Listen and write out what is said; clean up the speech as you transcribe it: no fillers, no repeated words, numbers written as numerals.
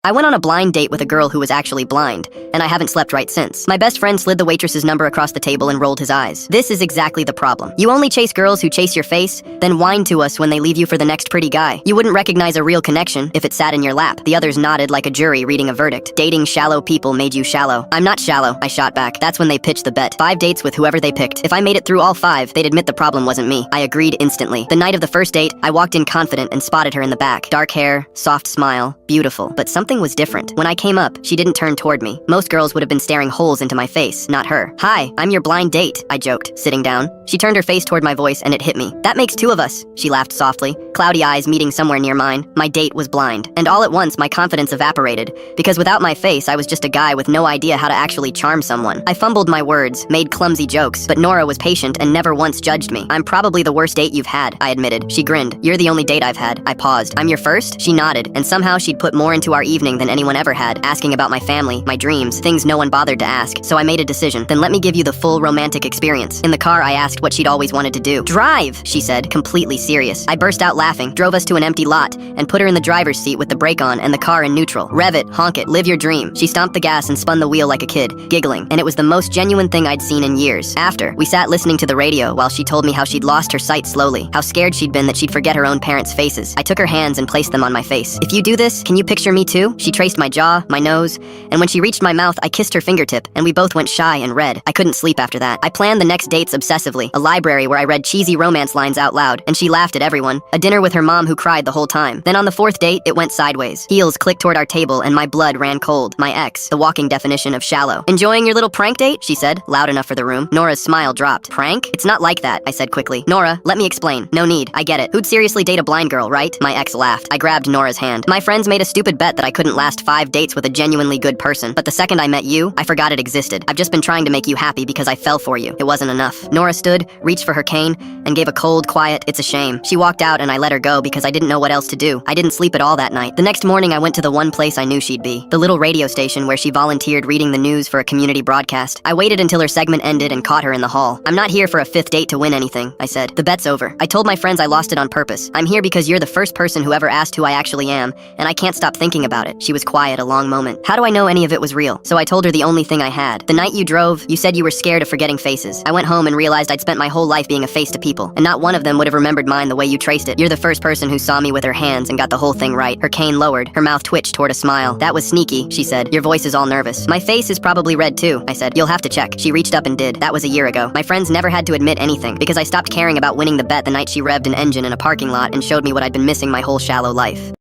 I went on a blind date with a girl who was actually blind, and I haven't slept right since. My best friend slid the waitress's number across the table and rolled his eyes. This is exactly the problem. You only chase girls who chase your face, then whine to us when they leave you for the next pretty guy. You wouldn't recognize a real connection if it sat in your lap. The others nodded like a jury reading a verdict. Dating shallow people made you shallow. I'm not shallow, I shot back. That's when they pitched the bet. 5 dates with whoever they picked. If I made it through all 5, they'd admit the problem wasn't me. I agreed instantly. The night of the first date, I walked in confident and spotted her in the back. Dark hair, soft smile, beautiful. But something was different. When I came up, she didn't turn toward me. Most girls would have been staring holes into my face, not her. "Hi, I'm your blind date," I joked, sitting down. She turned her face toward my voice and it hit me. "That makes 2 of us," she laughed softly, cloudy eyes meeting somewhere near mine. My date was blind. And all at once, my confidence evaporated, because without my face, I was just a guy with no idea how to actually charm someone. I fumbled my words, made clumsy jokes, but Nora was patient and never once judged me. "I'm probably the worst date you've had," I admitted. She grinned. "You're the only date I've had." I paused. "I'm your first?" She nodded, and somehow she'd put more into our evening than anyone ever had, asking about my family, my dreams, things no one bothered to ask. So I made a decision. "Then let me give you the full romantic experience." In the car, I asked what she'd always wanted to do. "Drive," she said, completely serious. I burst out laughing, drove us to an empty lot, and put her in the driver's seat with the brake on and the car in neutral. "Rev it, honk it, live your dream." She stomped the gas and spun the wheel like a kid, giggling, and it was the most genuine thing I'd seen in years. After, we sat listening to the radio while she told me how she'd lost her sight slowly, how scared she'd been that she'd forget her own parents' faces. I took her hands and placed them on my face. "If you do this, can you picture me too?" She traced my jaw, my nose, and when she reached my mouth, I kissed her fingertip, and we both went shy and red. I couldn't sleep after that. I planned the next dates obsessively, a library where I read cheesy romance lines out loud, and she laughed at everyone, a dinner with her mom who cried the whole time. Then on the 4th date, it went sideways. Heels clicked toward our table, and my blood ran cold. My ex, the walking definition of shallow. "Enjoying your little prank date?" she said, loud enough for the room. Nora's smile dropped. "Prank? It's not like that," I said quickly. "Nora, let me explain." "No need, I get it. Who'd seriously date a blind girl, right?" My ex laughed. I grabbed Nora's hand. "My friends made a stupid bet that I couldn't last 5 dates with a genuinely good person, but the second I met you, I forgot it existed. I've just been trying to make you happy because I fell for you. It wasn't enough." Nora stood, reached for her cane, and gave a cold, quiet, "It's a shame." She walked out and I let her go because I didn't know what else to do. I didn't sleep at all that night. The next morning I went to the one place I knew she'd be, the little radio station where she volunteered reading the news for a community broadcast. I waited until her segment ended and caught her in the hall. "I'm not here for a 5th date to win anything," I said. "The bet's over. I told my friends I lost it on purpose. I'm here because you're the first person who ever asked who I actually am, and I can't stop thinking about it." She was quiet a long moment. "How do I know any of it was real?" So I told her the only thing I had. "The night you drove, you said you were scared of forgetting faces. I went home and realized I'd spent my whole life being a face to people, and not one of them would have remembered mine the way you traced it. You're the first person who saw me with her hands and got the whole thing right." Her cane lowered, her mouth twitched toward a smile. "That was sneaky," she said. "Your voice is all nervous." "My face is probably red too," I said. "You'll have to check." She reached up and did. That was a year ago. My friends never had to admit anything, because I stopped caring about winning the bet the night she revved an engine in a parking lot and showed me what I'd been missing my whole shallow life.